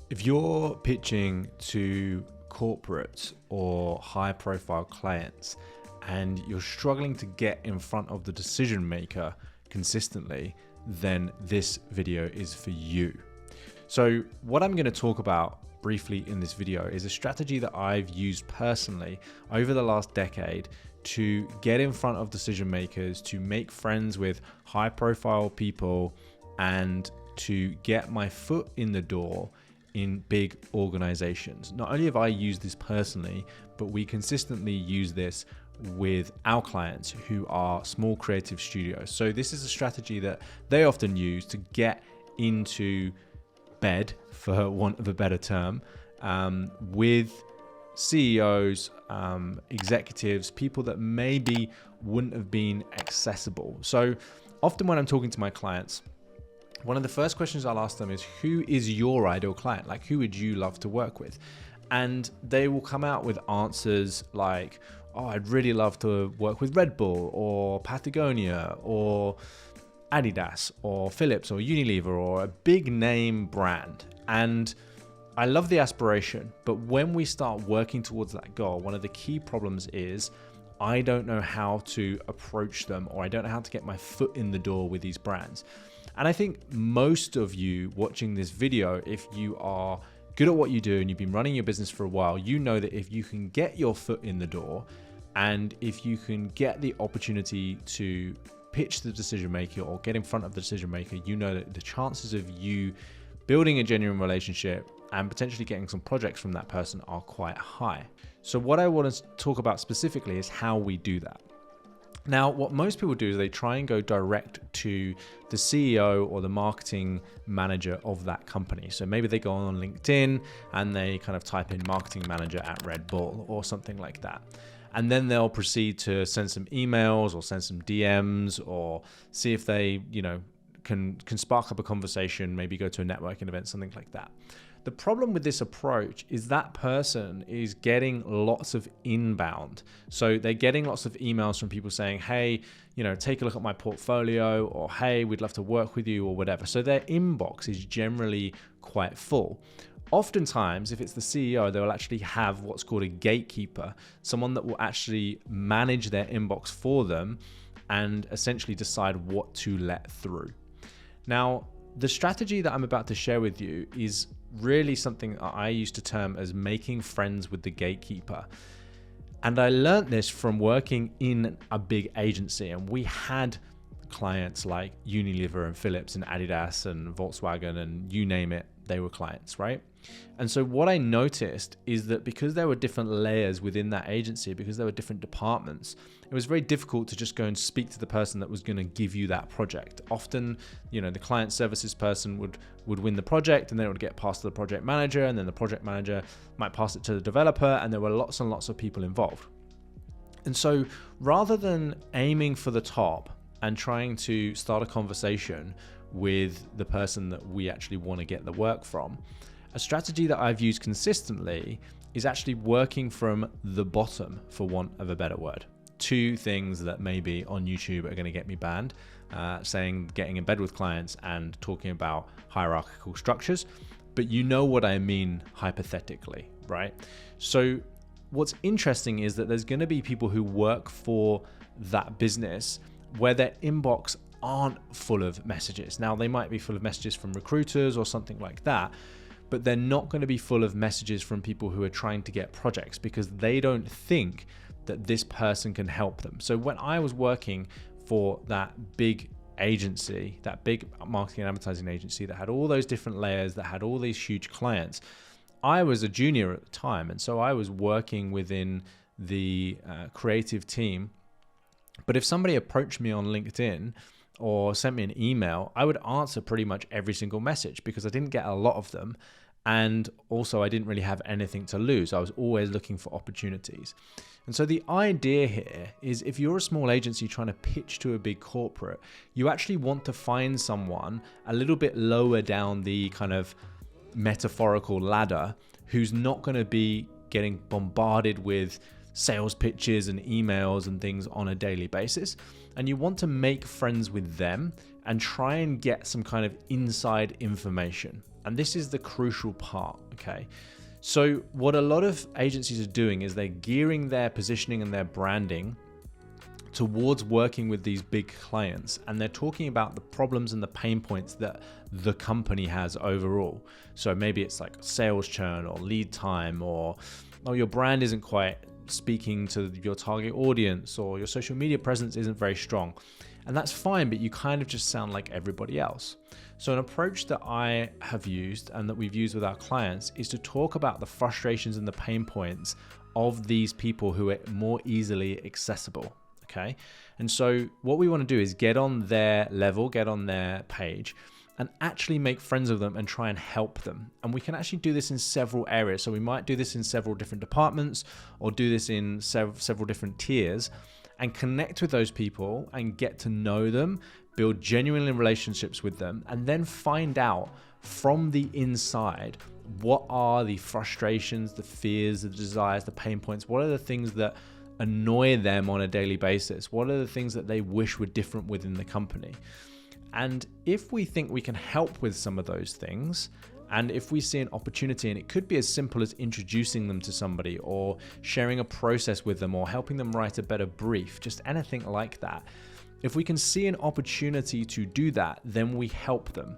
If you're pitching to corporates or high profile clients and you're struggling to get in front of the decision maker consistently, then this video is for you. So what I'm going to talk about briefly in this video is a strategy that I've used personally over the last decade to get in front of decision makers, to make friends with high profile people, and to get my foot in the door in big organizations. Not only have I used this personally, but we consistently use this with our clients who are small creative studios. So this is a strategy that they often use to get into bed, for want of a better term, with CEOs, executives, people that maybe wouldn't have been accessible. So often when I'm talking to my clients, one of the first questions I'll ask them is, who is your ideal client? Like, who would you love to work with? And they will come out with answers like, oh, I'd really love to work with Red Bull or Patagonia or Adidas or Philips or Unilever or a big name brand. And I love the aspiration, but when we start working towards that goal, one of the key problems is I don't know how to approach them, or I don't know how to get my foot in the door with these brands. And I think most of you watching this video, if you are good at what you do and you've been running your business for a while, you know that if you can get your foot in the door and if you can get the opportunity to pitch the decision maker or get in front of the decision maker, you know that the chances of you building a genuine relationship and potentially getting some projects from that person are quite high. So what I want to talk about specifically is how we do that. Now, what most people do is they try and go direct to the CEO or the marketing manager of that company. So maybe they go on LinkedIn and they kind of type in marketing manager at Red Bull or something like that. And then they'll proceed to send some emails or send some DMs or see if they, can spark up a conversation, maybe go to a networking event, something like that. The problem with this approach is that person is getting lots of inbound. So they're getting lots of emails from people saying, hey, take a look at my portfolio, or hey, we'd love to work with you, or whatever. So their inbox is generally quite full. Oftentimes, if it's the CEO, they will actually have what's called a gatekeeper, someone that will actually manage their inbox for them and essentially decide what to let through. Now, the strategy that I'm about to share with you is really something I used to term as making friends with the gatekeeper. And I learned this from working in a big agency, and we had clients like Unilever and Philips and Adidas and Volkswagen and you name it, they were clients, right? And so what I noticed is that because there were different layers within that agency, because there were different departments, it was very difficult to just go and speak to the person that was going to give you that project. Often, the client services person would win the project, and then it would get passed to the project manager, and then the project manager might pass it to the developer, and there were lots and lots of people involved. And so rather than aiming for the top and trying to start a conversation with the person that we actually want to get the work from, a strategy that I've used consistently is actually working from the bottom, for want of a better word. Two things that maybe on YouTube are going to get me banned, saying getting in bed with clients and talking about hierarchical structures, but you know what I mean hypothetically, right? So what's interesting is that there's going to be people who work for that business where their inbox aren't full of messages. Now, they might be full of messages from recruiters or something like that, but they're not going to be full of messages from people who are trying to get projects because they don't think that this person can help them. So when I was working for that big agency, that big marketing and advertising agency that had all those different layers, that had all these huge clients, I was a junior at the time. And so I was working within the creative team. But if somebody approached me on LinkedIn or sent me an email, I would answer pretty much every single message because I didn't get a lot of them. And also I didn't really have anything to lose. I was always looking for opportunities. And so the idea here is if you're a small agency trying to pitch to a big corporate, you actually want to find someone a little bit lower down the kind of metaphorical ladder who's not going to be getting bombarded with sales pitches and emails and things on a daily basis. And you want to make friends with them and try and get some kind of inside information. And this is the crucial part, okay? So what a lot of agencies are doing is they're gearing their positioning and their branding towards working with these big clients, and they're talking about the problems and the pain points that the company has overall. So maybe it's like sales churn or lead time, or your brand isn't quite speaking to your target audience, or your social media presence isn't very strong. And that's fine, but you kind of just sound like everybody else. So an approach that I have used and that we've used with our clients is to talk about the frustrations and the pain points of these people who are more easily accessible. Okay. And so what we want to do is get on their level, get on their page, and actually make friends with them and try and help them. And we can actually do this in several areas. So we might do this in several different departments, or do this in several different tiers, and connect with those people and get to know them, build genuine relationships with them, and then find out from the inside, what are the frustrations, the fears, the desires, the pain points? What are the things that annoy them on a daily basis? What are the things that they wish were different within the company? And if we think we can help with some of those things, and if we see an opportunity, and it could be as simple as introducing them to somebody, or sharing a process with them, or helping them write a better brief, just anything like that. If we can see an opportunity to do that, then we help them.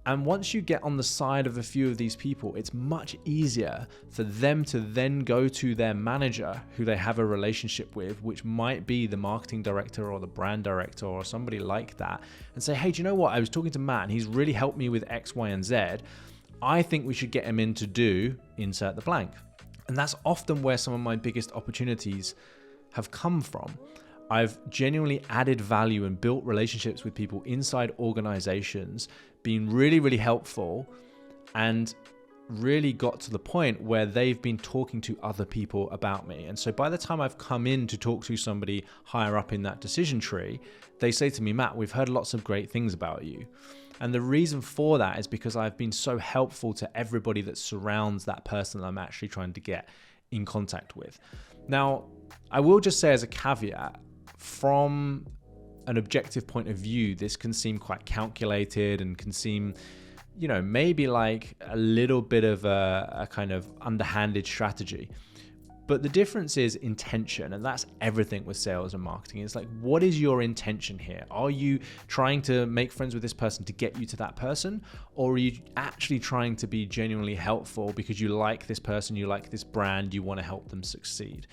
And once you get on the side of a few of these people, it's much easier for them to then go to their manager who they have a relationship with, which might be the marketing director or the brand director or somebody like that, and say, hey, do you know what? I was talking to Matt and he's really helped me with X, Y, and Z. I think we should get him in to do insert the blank. And that's often where some of my biggest opportunities have come from. I've genuinely added value and built relationships with people inside organizations, been really, really helpful, and really got to the point where they've been talking to other people about me. And so by the time I've come in to talk to somebody higher up in that decision tree, they say to me, Matt, we've heard lots of great things about you. And the reason for that is because I've been so helpful to everybody that surrounds that person that I'm actually trying to get in contact with. Now, I will just say as a caveat, from an objective point of view, this can seem quite calculated and can seem, maybe like a little bit of a kind of underhanded strategy. But the difference is intention, and that's everything with sales and marketing. It's like, what is your intention here? Are you trying to make friends with this person to get you to that person? Or are you actually trying to be genuinely helpful because you like this person, you like this brand, you want to help them succeed?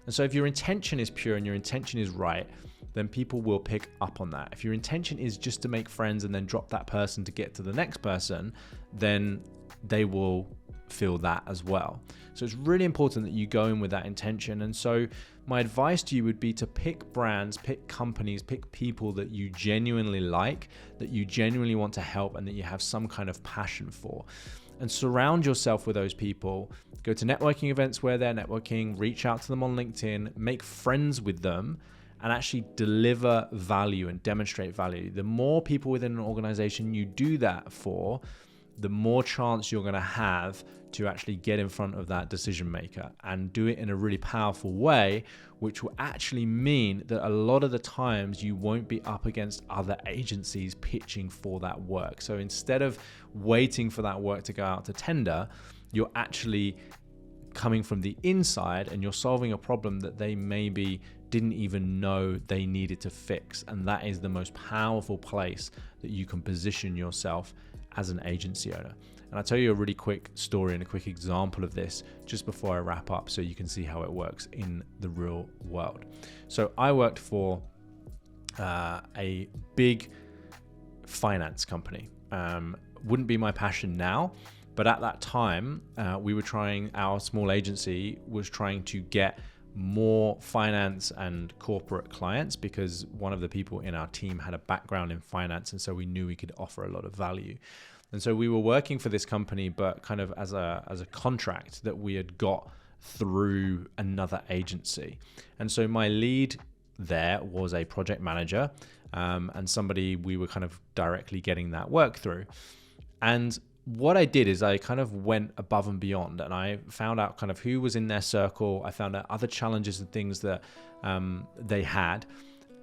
And so if your intention is pure and your intention is right, then people will pick up on that. If your intention is just to make friends and then drop that person to get to the next person, then they will feel that as well. So it's really important that you go in with that intention. And so my advice to you would be to pick brands, pick companies, pick people that you genuinely like, that you genuinely want to help, and that you have some kind of passion for. And surround yourself with those people. Go to networking events where they're networking, reach out to them on LinkedIn, make friends with them, and actually deliver value and demonstrate value. The more people within an organization you do that for, the more chance you're going to have to actually get in front of that decision maker and do it in a really powerful way, which will actually mean that a lot of the times you won't be up against other agencies pitching for that work. So instead of waiting for that work to go out to tender, you're actually coming from the inside and you're solving a problem that they maybe didn't even know they needed to fix. And that is the most powerful place that you can position yourself as an agency owner. And I'll tell you a really quick story and a quick example of this just before I wrap up, so you can see how it works in the real world. So I worked for a big finance company. Wouldn't be my passion now, but at that time, our small agency was trying to get more finance and corporate clients, because one of the people in our team had a background in finance, and so we knew we could offer a lot of value. And so we were working for this company, but kind of as a contract that we had got through another agency. And so my lead there was a project manager, and somebody we were kind of directly getting that work through. And what I did is I kind of went above and beyond, and I found out kind of who was in their circle. I found out other challenges and things that they had.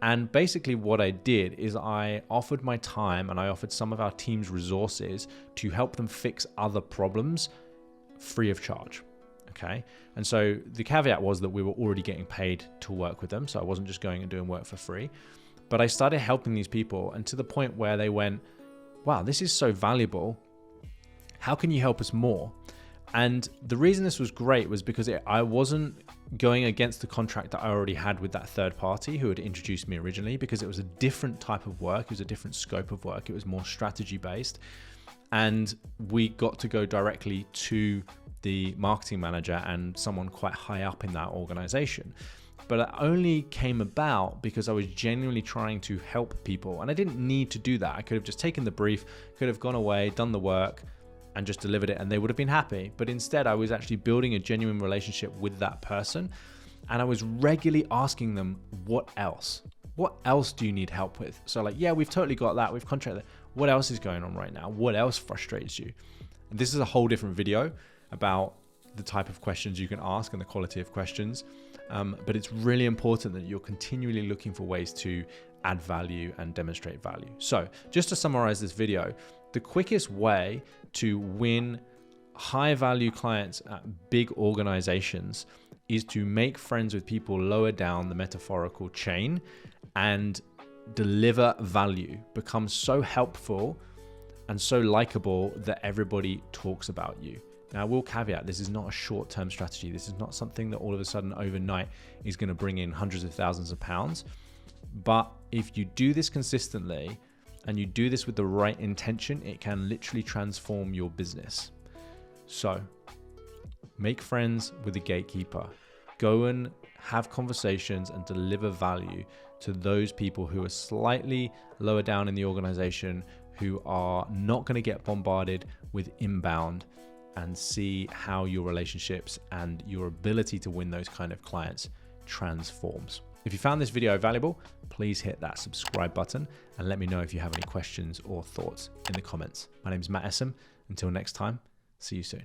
And basically what I did is I offered my time and I offered some of our team's resources to help them fix other problems free of charge. Okay. And so the caveat was that we were already getting paid to work with them. So I wasn't just going and doing work for free, but I started helping these people, and to the point where they went, wow, this is so valuable. How can you help us more? And the reason this was great was because I wasn't going against the contract that I already had with that third party who had introduced me originally, because it was a different type of work. It was a different scope of work. It was more strategy based. And we got to go directly to the marketing manager and someone quite high up in that organization. But it only came about because I was genuinely trying to help people. And I didn't need to do that. I could have just taken the brief, could have gone away, done the work, and just delivered it, and they would have been happy. But instead, I was actually building a genuine relationship with that person. And I was regularly asking them, what else? What else do you need help with? So like, yeah, we've totally got that. We've contracted that. What else is going on right now? What else frustrates you? And this is a whole different video about the type of questions you can ask and the quality of questions. But it's really important that you're continually looking for ways to add value and demonstrate value. So just to summarize this video, the quickest way to win high value clients at big organizations is to make friends with people lower down the metaphorical chain and deliver value, become so helpful and so likable that everybody talks about you. Now, I will caveat, this is not a short-term strategy. This is not something that all of a sudden overnight is going to bring in hundreds of thousands of pounds. But if you do this consistently and you do this with the right intention, it can literally transform your business. So make friends with the gatekeeper. Go and have conversations and deliver value to those people who are slightly lower down in the organization, who are not going to get bombarded with inbound, and see how your relationships and your ability to win those kind of clients transforms. If you found this video valuable, please hit that subscribe button and let me know if you have any questions or thoughts in the comments. My name is Matt Essam. Until next time, see you soon.